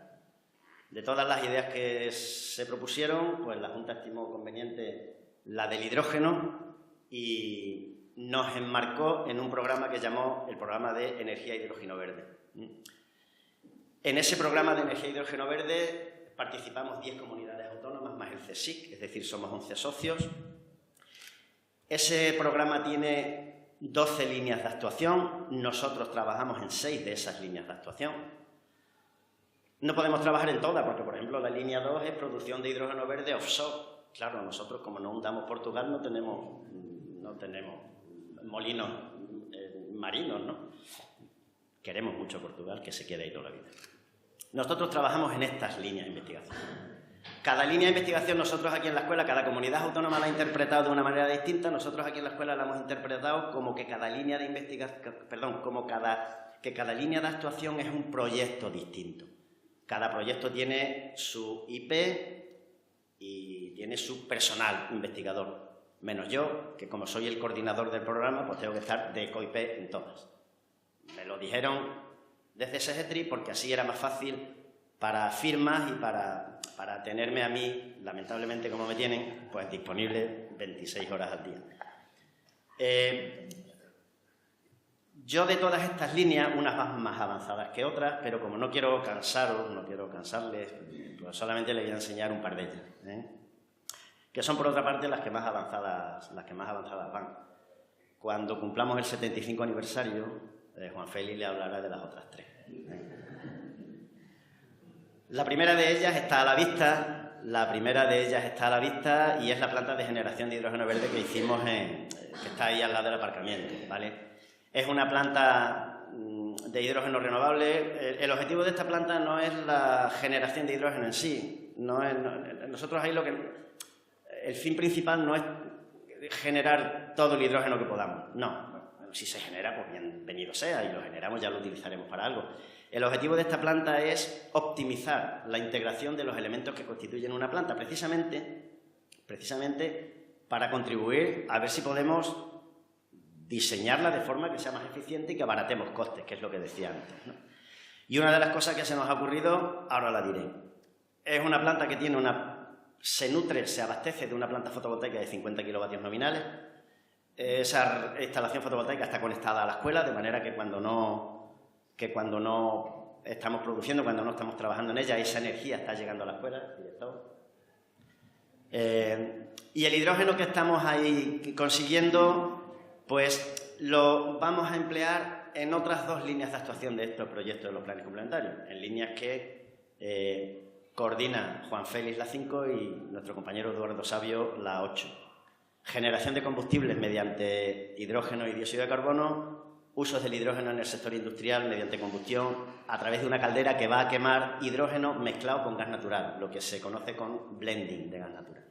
De todas las ideas que se propusieron, pues la Junta estimó conveniente la del hidrógeno y nos enmarcó en un programa que llamó el Programa de Energía e Hidrógeno Verde. En ese programa de Energía e Hidrógeno Verde participamos 10 comunidades autónomas más el CSIC, es decir, somos 11 socios. Ese programa tiene 12 líneas de actuación, nosotros trabajamos en 6 de esas líneas de actuación. No podemos trabajar en todas, porque, por ejemplo, la línea 2 es producción de hidrógeno verde offshore. Claro, nosotros, como no hundamos Portugal, no tenemos molinos marinos, ¿no? Queremos mucho Portugal, que se quede ahí toda la vida. Nosotros trabajamos en estas líneas de investigación. Cada línea de investigación nosotros aquí en la escuela, cada comunidad autónoma la ha interpretado de una manera distinta. Nosotros aquí en la escuela la hemos interpretado como que cada línea de investigación, que cada línea de actuación es un proyecto distinto. Cada proyecto tiene su IP y tiene su personal investigador. Menos yo, que como soy el coordinador del programa, pues tengo que estar de COIP en todas. Me lo dijeron desde SEGETRI porque así era más fácil para firmas y para tenerme a mí, lamentablemente como me tienen, pues disponible 26 horas al día. Yo de todas estas líneas, unas van más avanzadas que otras, pero como no quiero cansaros, no quiero cansarles, pues solamente les voy a enseñar un par de ellas, que son por otra parte las que más avanzadas van. Cuando cumplamos el 75 aniversario, Juan Félix le hablará de las otras 3. La primera de ellas está a la vista, y es la planta de generación de hidrógeno verde que hicimos que está ahí al lado del aparcamiento, ¿vale? Es una planta de hidrógeno renovable. El objetivo de esta planta no es la generación de hidrógeno en sí. Nosotros ahí el fin principal no es generar todo el hidrógeno que podamos. No, si se genera, pues bienvenido sea, y lo generamos, ya lo utilizaremos para algo. El objetivo de esta planta es optimizar la integración de los elementos que constituyen una planta, precisamente para contribuir a ver si podemos diseñarla de forma que sea más eficiente y que abaratemos costes, que es lo que decía antes, ¿no? Y una de las cosas que se nos ha ocurrido, ahora la diré. Es una planta que tiene se abastece de una planta fotovoltaica de 50 kilovatios nominales. Esa instalación fotovoltaica está conectada a la escuela, de manera que cuando no estamos produciendo, cuando no estamos trabajando en ella, esa energía está llegando a la escuela. Y el hidrógeno que estamos ahí consiguiendo, pues lo vamos a emplear en otras dos líneas de actuación de estos proyectos de los planes complementarios, en líneas que coordina Juan Félix la 5 y nuestro compañero Eduardo Sabio la 8. Generación de combustibles mediante hidrógeno y dióxido de carbono, usos del hidrógeno en el sector industrial mediante combustión a través de una caldera que va a quemar hidrógeno mezclado con gas natural, lo que se conoce con blending de gas natural.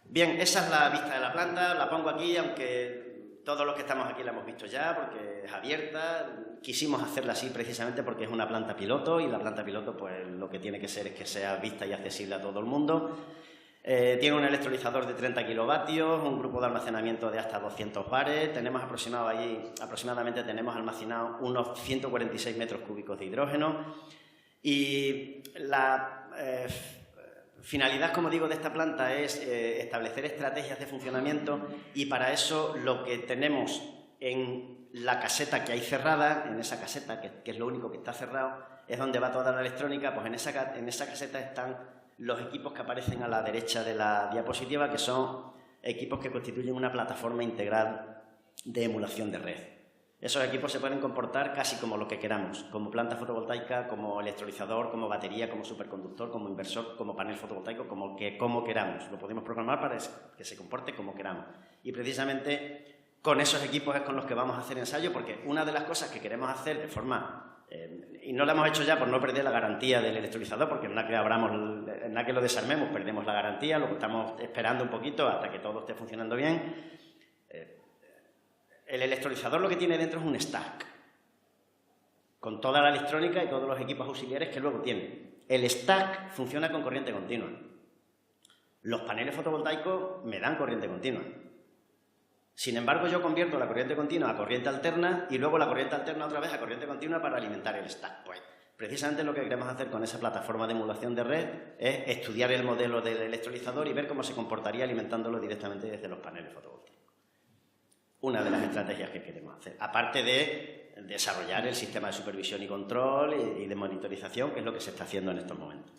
Bien, esa es la vista de la planta, la pongo aquí, aunque todos los que estamos aquí la hemos visto ya, porque es abierta. Quisimos hacerla así precisamente porque es una planta piloto, y la planta piloto pues lo que tiene que ser es que sea vista y accesible a todo el mundo. Tiene un electrolizador de 30 kilovatios, un grupo de almacenamiento de hasta 200 bares. Tenemos aproximadamente tenemos almacenado unos 146 metros cúbicos de hidrógeno. Y la finalidad, como digo, de esta planta es establecer estrategias de funcionamiento, y para eso lo que tenemos en la caseta que hay cerrada, en esa caseta que es lo único que está cerrado, es donde va toda la electrónica. Pues en esa caseta están los equipos que aparecen a la derecha de la diapositiva, que son equipos que constituyen una plataforma integral de emulación de red. Esos equipos se pueden comportar casi como lo que queramos, como planta fotovoltaica, como electrolizador, como batería, como superconductor, como inversor, como panel fotovoltaico, como queramos. Lo podemos programar para que se comporte como queramos. Y precisamente con esos equipos es con los que vamos a hacer ensayo, porque una de las cosas que queremos hacer de forma... y no lo hemos hecho ya por no perder la garantía del electrolizador, porque en la que lo desarmemos perdemos la garantía. Lo que estamos esperando un poquito hasta que todo esté funcionando bien. El electrolizador lo que tiene dentro es un stack, con toda la electrónica y todos los equipos auxiliares que luego tiene. El stack funciona con corriente continua. Los paneles fotovoltaicos me dan corriente continua. Sin embargo, yo convierto la corriente continua a corriente alterna, y luego la corriente alterna otra vez a corriente continua para alimentar el stack. Pues precisamente lo que queremos hacer con esa plataforma de emulación de red es estudiar el modelo del electrolizador y ver cómo se comportaría alimentándolo directamente desde los paneles fotovoltaicos. Una de las estrategias que queremos hacer, aparte de desarrollar el sistema de supervisión y control y de monitorización, que es lo que se está haciendo en estos momentos.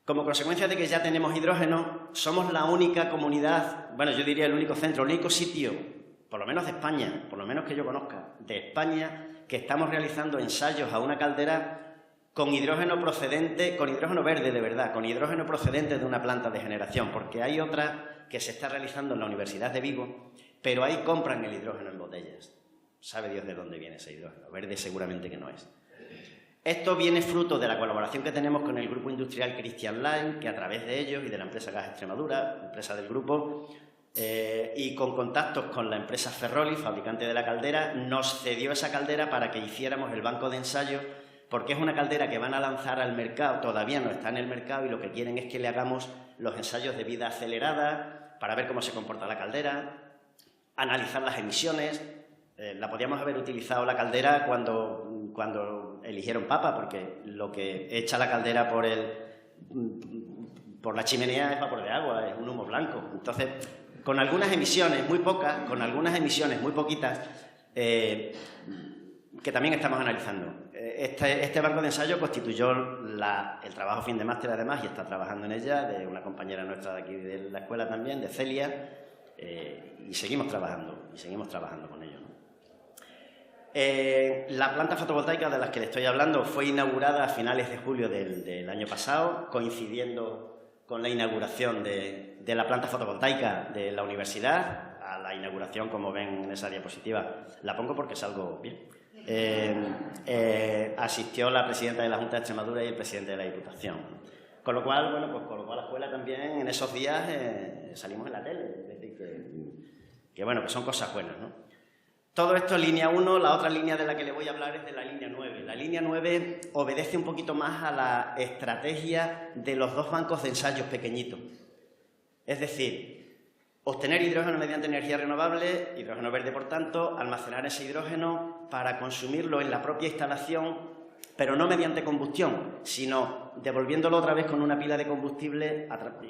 Como consecuencia de que ya tenemos hidrógeno, somos la única comunidad, bueno, yo diría el único centro, el único sitio, por lo menos de España, por lo menos que yo conozca, de España, que estamos realizando ensayos a una caldera con hidrógeno procedente, con hidrógeno verde de verdad, con hidrógeno procedente de una planta de generación, porque hay otra que se está realizando en la Universidad de Vigo, pero ahí compran el hidrógeno en botellas. Sabe Dios de dónde viene ese hidrógeno, verde seguramente que no es. Esto viene fruto de la colaboración que tenemos con el grupo industrial Christian Line, que a través de ellos y de la empresa Gas Extremadura, empresa del grupo, y con contactos con la empresa Ferroli, fabricante de la caldera, nos cedió esa caldera para que hiciéramos el banco de ensayo, porque es una caldera que van a lanzar al mercado, todavía no está en el mercado, y lo que quieren es que le hagamos los ensayos de vida acelerada para ver cómo se comporta la caldera, analizar las emisiones. La podíamos haber utilizado la caldera cuando eligieron papa, porque lo que echa la caldera por la chimenea es vapor de agua, es un humo blanco. Entonces, con algunas emisiones muy pocas, muy poquitas, que también estamos analizando. Este banco de ensayo constituyó el trabajo fin de máster, además, y está trabajando en ella, de una compañera nuestra de aquí de la escuela también, de Celia, y seguimos trabajando con ello, ¿no? La planta fotovoltaica de la que le estoy hablando fue inaugurada a finales de julio del año pasado, coincidiendo con la inauguración de la planta fotovoltaica de la universidad. A la inauguración, como ven en esa diapositiva, la pongo porque salgo bien, asistió la presidenta de la Junta de Extremadura y el presidente de la Diputación. Con lo cual, bueno, pues colocó a la escuela también en esos días salimos en la tele, es decir, que bueno, que son cosas buenas, ¿no? Todo esto es línea 1, la otra línea de la que le voy a hablar es de la línea 9. La línea 9 obedece un poquito más a la estrategia de los 2 bancos de ensayos pequeñitos. Es decir, obtener hidrógeno mediante energía renovable, hidrógeno verde por tanto, almacenar ese hidrógeno para consumirlo en la propia instalación, pero no mediante combustión, sino devolviéndolo otra vez con una pila de combustible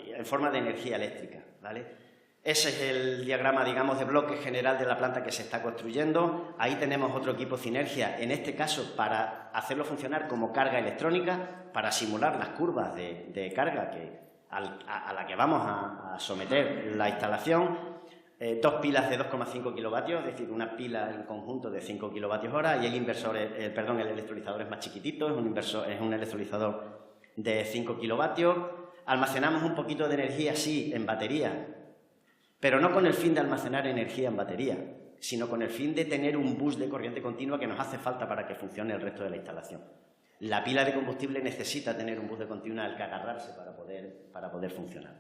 en forma de energía eléctrica, ¿vale? Ese es el diagrama, digamos, de bloque general de la planta que se está construyendo. Ahí tenemos otro equipo Synergia, en este caso para hacerlo funcionar como carga electrónica, para simular las curvas de carga a la que vamos a someter la instalación. 2 pilas de 2,5 kilovatios, es decir, una pila en conjunto de 5 kilovatios hora, y el electrolizador es más chiquitito, es un electrolizador de 5 kilovatios. Almacenamos un poquito de energía, sí, en batería, pero no con el fin de almacenar energía en batería, sino con el fin de tener un bus de corriente continua que nos hace falta para que funcione el resto de la instalación. La pila de combustible necesita tener un bus de continua al que agarrarse para poder funcionar.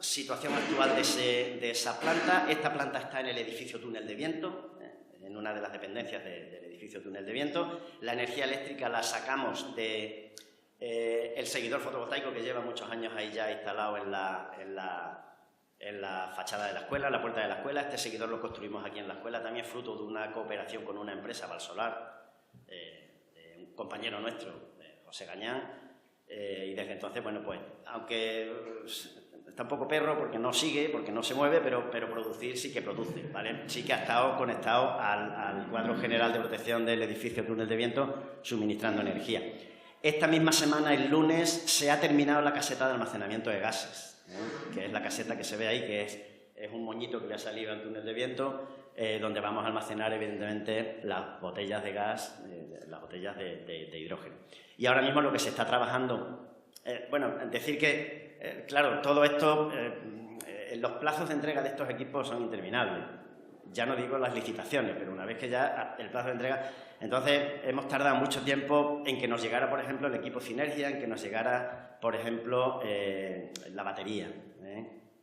Situación actual de esa planta. Esta planta está en el edificio Túnel de Viento, en una de las dependencias del edificio Túnel de Viento. La energía eléctrica la sacamos de el seguidor fotovoltaico que lleva muchos años ahí ya instalado en la fachada de la escuela, en la puerta de la escuela. Este seguidor lo construimos aquí en la escuela, también fruto de una cooperación con una empresa, Valsolar, de un compañero nuestro, José Gañán, y desde entonces, bueno, pues, aunque está un poco perro porque no sigue, porque no se mueve, pero producir sí que produce, ¿vale? Sí que ha estado conectado al cuadro general de protección del edificio Túnel de Viento, suministrando energía. Esta misma semana, el lunes, se ha terminado la caseta de almacenamiento de gases, que es la caseta que se ve ahí, que es un moñito que le ha salido al túnel de viento, donde vamos a almacenar, evidentemente, las botellas de gas, las botellas de hidrógeno. Y ahora mismo lo que se está trabajando, decir que, claro, todo esto, los plazos de entrega de estos equipos son interminables. Ya no digo las licitaciones, pero una vez que ya el plazo de entrega... Entonces, hemos tardado mucho tiempo en que nos llegara, por ejemplo, el equipo Synergia, en que nos llegara, por ejemplo, la batería.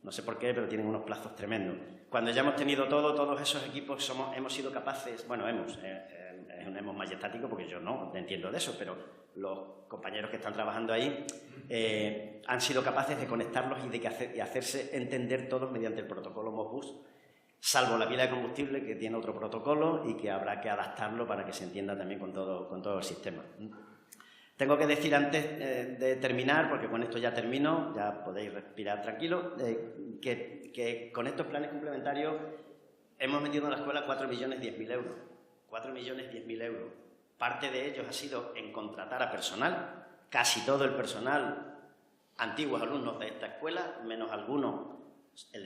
No sé por qué, pero tienen unos plazos tremendos. Cuando ya hemos tenido todos esos equipos, hemos sido capaces... Bueno, es un hemos majestático porque yo no entiendo de eso, pero los compañeros que están trabajando ahí han sido capaces de conectarlos y hacerse entender todos mediante el protocolo Modbus, salvo la pila de combustible, que tiene otro protocolo y que habrá que adaptarlo para que se entienda también con todo el sistema. Tengo que decir antes de terminar, porque con esto ya termino, ya podéis respirar tranquilo, que con estos planes complementarios hemos metido en la escuela 4.010.000 euros. 4.010.000 euros. Parte de ellos ha sido en contratar a personal, casi todo el personal, antiguos alumnos de esta escuela, menos algunos, el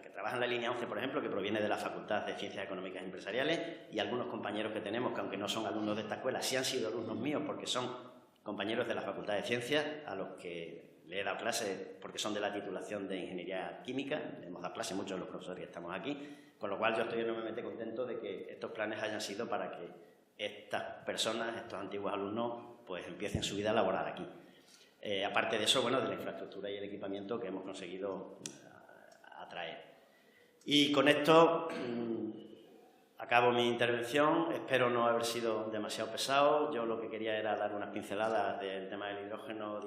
que trabaja en la línea 11, por ejemplo, que proviene de la Facultad de Ciencias Económicas y Empresariales, y algunos compañeros que tenemos, que aunque no son alumnos de esta escuela, sí han sido alumnos míos porque son compañeros de la Facultad de Ciencias, a los que le he dado clase porque son de la titulación de Ingeniería Química. Le hemos dado clase muchos de los profesores que estamos aquí, con lo cual yo estoy enormemente contento de que estos planes hayan sido para que estas personas, estos antiguos alumnos, pues empiecen su vida laboral aquí. Aparte de eso, bueno, de la infraestructura y el equipamiento que hemos conseguido atraer. Y con esto acabo mi intervención. Espero no haber sido demasiado pesado. Yo lo que quería era dar unas pinceladas del tema del hidrógeno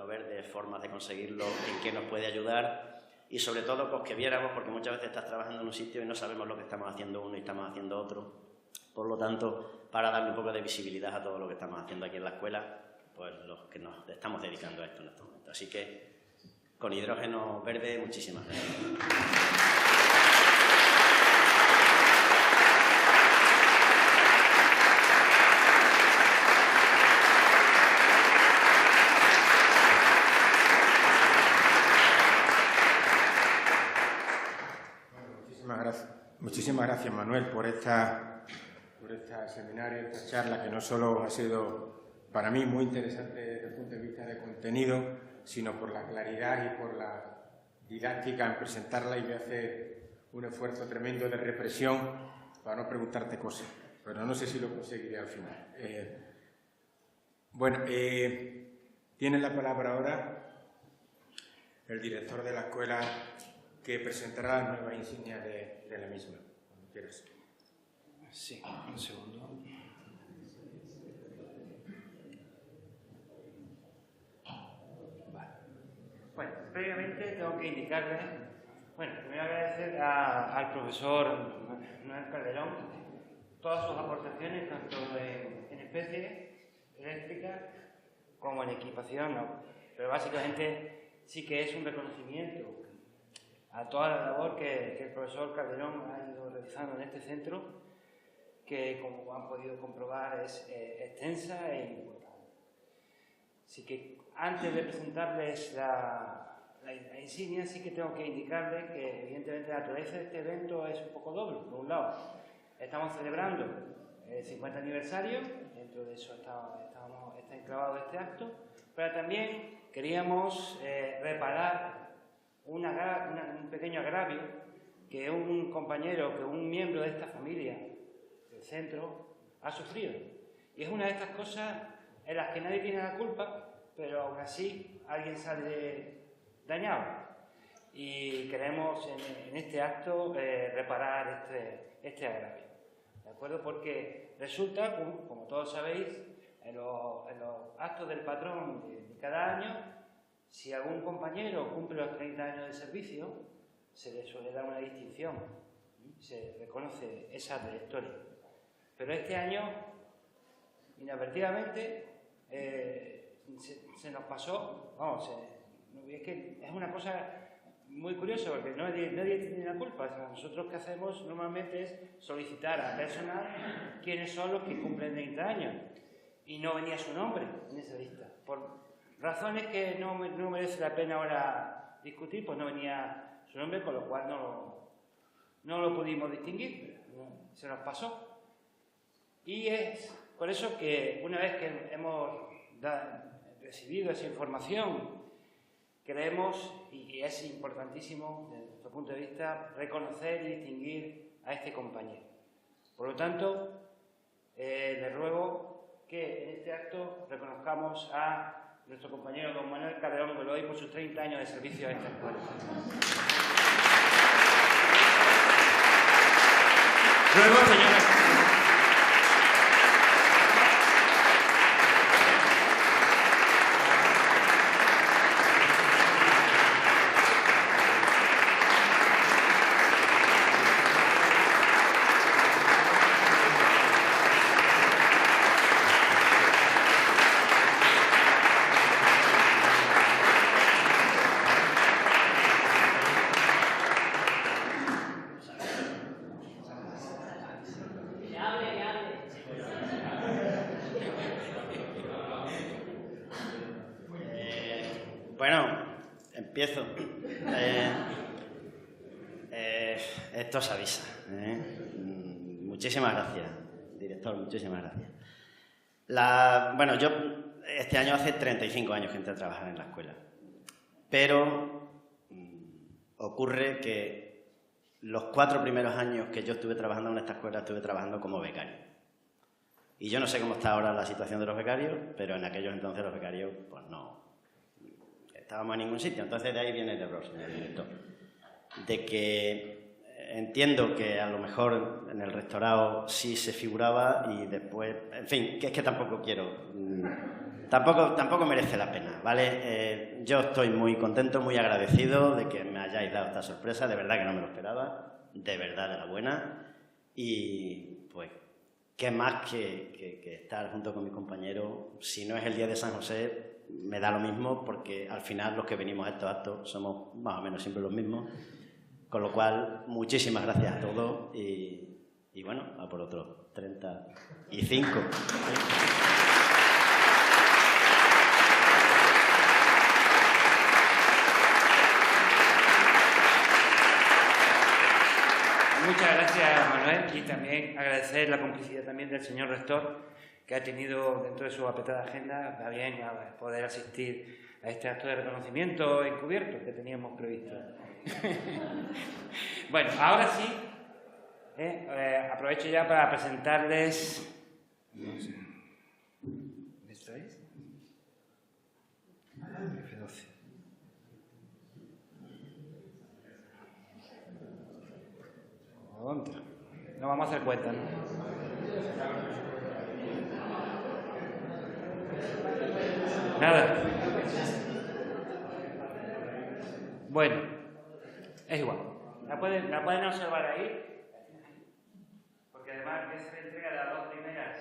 verde, formas de conseguirlo, en qué nos puede ayudar y sobre todo pues, que viéramos, porque muchas veces estás trabajando en un sitio y no sabemos lo que estamos haciendo uno y estamos haciendo otro. Por lo tanto, para darle un poco de visibilidad a todo lo que estamos haciendo aquí en la escuela, pues los que nos estamos dedicando a esto en estos momentos. Así que, con hidrógeno verde, muchísimas gracias. Muchísimas gracias, Manuel, por este seminario, esta charla, que no solo ha sido para mí muy interesante desde el punto de vista de contenido, sino por la claridad y por la didáctica en presentarla, y voy a hacer un esfuerzo tremendo de represión para no preguntarte cosas, pero no sé si lo conseguiré al final. Tienes la palabra ahora el director de la escuela, que presentará las nuevas insignias de la misma. Cuando quieras. Sí, un segundo. Vale. Bueno, previamente tengo que indicarles, primero agradecer al profesor Manuel Calderón todas sus aportaciones, tanto en especie eléctrica como en equipación, ¿no? Pero básicamente sí que es un reconocimiento a toda la labor que el profesor Calderón ha ido realizando en este centro, que, como han podido comprobar, es extensa e importante. Así que antes de presentarles la insignia, sí que tengo que indicarles que, evidentemente, la naturaleza de este evento es un poco doble. Por un lado, estamos celebrando el 50 aniversario, dentro de eso está enclavado este acto, pero también queríamos reparar un pequeño agravio que un compañero, que un miembro de esta familia del centro ha sufrido. Y es una de estas cosas en las que nadie tiene la culpa, pero aún así alguien sale dañado. Y queremos en este acto reparar este agravio. ¿De acuerdo? Porque resulta, como todos sabéis, en los actos del patrón de cada año, si algún compañero cumple los 30 años de servicio, se le suele dar una distinción, se reconoce esa trayectoria. Pero este año, inadvertidamente, se nos pasó, es que es una cosa muy curiosa, porque nadie tiene la culpa. O sea, nosotros lo que hacemos normalmente es solicitar al personal quiénes son los que cumplen 30 años, y no venía su nombre en esa lista. Por razones que no merece la pena ahora discutir, pues no venía su nombre, con lo cual no lo pudimos distinguir, se nos pasó. Y es por eso que, una vez que hemos recibido esa información, creemos, y es importantísimo desde nuestro punto de vista, reconocer y distinguir a este compañero. Por lo tanto, les ruego que en este acto reconozcamos a nuestro compañero don Manuel Calderón Godoy por sus 30 años de servicio a esta escuela. Luego, señora. Empiezo. Esto se avisa. Muchísimas gracias, director, muchísimas gracias. Yo este año hace 35 años que entré a trabajar en la escuela, pero ocurre que los 4 primeros años que yo estuve trabajando en esta escuela estuve trabajando como becario. Y yo no sé cómo está ahora la situación de los becarios, pero en aquellos entonces los becarios, pues no estábamos en ningún sitio. Entonces de ahí viene el error, señor director, de que entiendo que a lo mejor en el rectorado sí se figuraba y después, en fin, que es que tampoco quiero, tampoco merece la pena, ¿vale? Yo estoy muy contento, muy agradecido de que me hayáis dado esta sorpresa, de verdad que no me lo esperaba, de verdad de la buena, y pues qué más que estar junto con mis compañeros. Si no es el día de San José, me da lo mismo, porque al final los que venimos a estos actos somos más o menos siempre los mismos, con lo cual muchísimas gracias a todos y bueno, a por otros 35. Muchas gracias, Manuel, y también agradecer la complicidad también del señor rector, que ha tenido dentro de su apretada agenda a bien poder asistir a este acto de reconocimiento encubierto que teníamos previsto. Bueno, ahora sí, aprovecho ya para presentarles... ¿Esto es? F12. Contra. No vamos a hacer cuentas, ¿no? Nada. Bueno, es igual. ¿La pueden observar ahí? Porque además ya se le entrega las dos primeras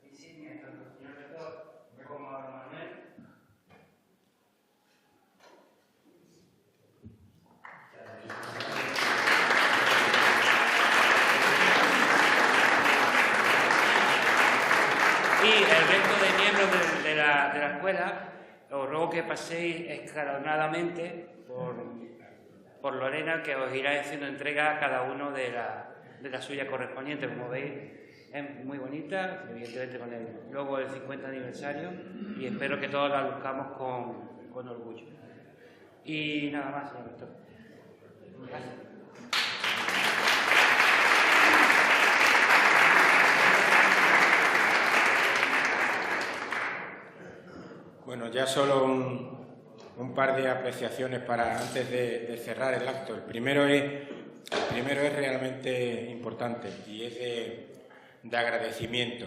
insignias, tanto al señor rector como a Manuel. Y el resto de miembros de la escuela, os ruego que paséis escalonadamente por Lorena, que os irá haciendo entrega a cada uno de la suya correspondiente. Como veis, es muy bonita, evidentemente con el logo del 50 aniversario, y espero que todos la luzcamos con orgullo. Y nada más, señor rector. Gracias. Bueno, ya solo un par de apreciaciones antes de cerrar el acto. El primero es realmente importante y es de agradecimiento.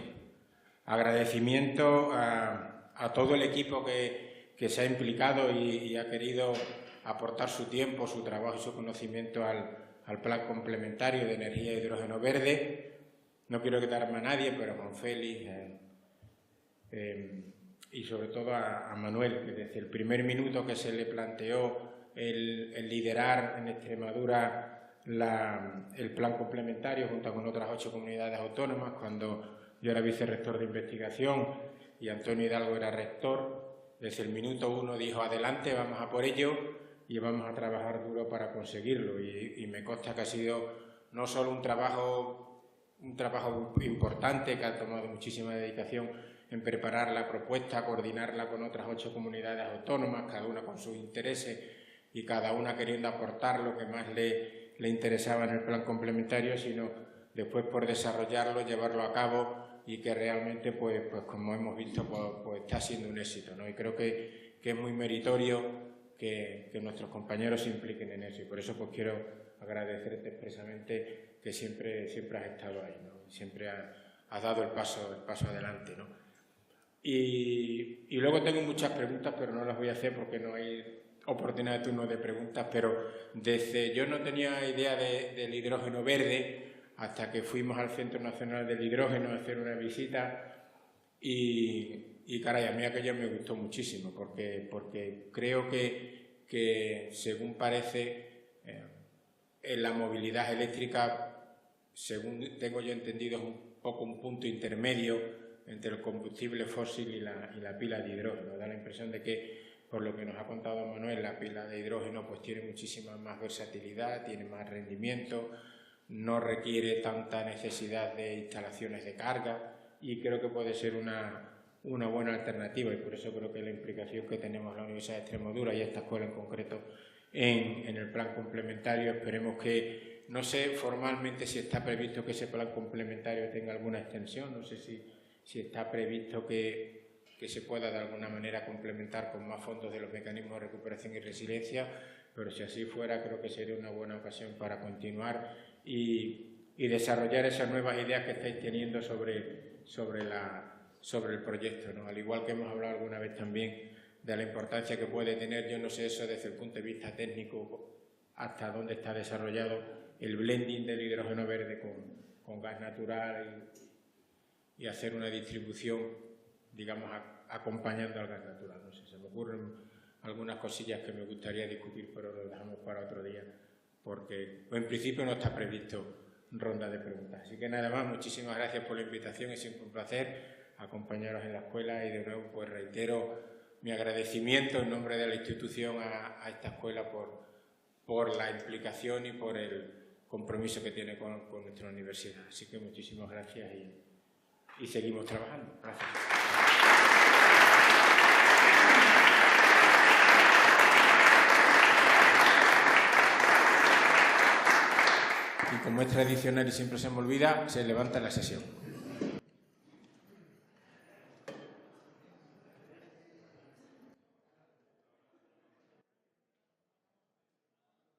Agradecimiento a todo el equipo que se ha implicado y ha querido aportar su tiempo, su trabajo y su conocimiento al plan complementario de energía e hidrógeno verde. No quiero quitarme a nadie, pero con Félix y sobre todo a Manuel, que desde el primer minuto que se le planteó el liderar en Extremadura el plan complementario junto con otras 8 comunidades autónomas, cuando yo era vicerrector de investigación y Antonio Hidalgo era rector, desde el minuto 1 dijo adelante, vamos a por ello y vamos a trabajar duro para conseguirlo. Y me consta que ha sido no solo un trabajo importante, que ha tomado muchísima dedicación en preparar la propuesta, coordinarla con otras 8 comunidades autónomas, cada una con sus intereses y cada una queriendo aportar lo que más le interesaba en el plan complementario, sino después por desarrollarlo, llevarlo a cabo y que realmente, pues como hemos visto, pues está siendo un éxito, ¿no? Y creo que es muy meritorio que nuestros compañeros se impliquen en eso, y por eso pues quiero agradecerte expresamente que siempre has estado ahí, ¿no? Siempre has dado el paso adelante, ¿no? Y luego tengo muchas preguntas, pero no las voy a hacer porque no hay oportunidad de turno de preguntas, pero yo no tenía idea del hidrógeno verde hasta que fuimos al Centro Nacional del Hidrógeno a hacer una visita y caray, a mí aquello me gustó muchísimo porque creo que según parece, en la movilidad eléctrica, según tengo yo entendido, es un poco un punto intermedio entre el combustible fósil y la pila de hidrógeno. Da la impresión de que, por lo que nos ha contado Manuel, la pila de hidrógeno pues tiene muchísima más versatilidad, tiene más rendimiento, no requiere tanta necesidad de instalaciones de carga y creo que puede ser una buena alternativa, y por eso creo que la implicación que tenemos la Universidad de Extremadura y esta escuela en concreto en el plan complementario, esperemos que, no sé formalmente si está previsto que ese plan complementario tenga alguna extensión, no sé si está previsto que se pueda de alguna manera complementar con más fondos de los mecanismos de recuperación y resiliencia, pero si así fuera creo que sería una buena ocasión para continuar y desarrollar esas nuevas ideas que estáis teniendo sobre el proyecto, ¿no? Al igual que hemos hablado alguna vez también de la importancia que puede tener, yo no sé eso desde el punto de vista técnico, hasta dónde está desarrollado el blending del hidrógeno verde con gas natural y hacer una distribución, digamos, acompañando al gas natural. No sé, se me ocurren algunas cosillas que me gustaría discutir, pero lo dejamos para otro día, porque en principio no está previsto ronda de preguntas. Así que nada más, muchísimas gracias por la invitación, es siempre un placer acompañaros en la escuela y de nuevo pues reitero mi agradecimiento en nombre de la institución a esta escuela por la implicación y por el compromiso que tiene con nuestra universidad. Así que muchísimas gracias y seguimos trabajando. Gracias. Y como es tradicional y siempre se me olvida, se levanta la sesión.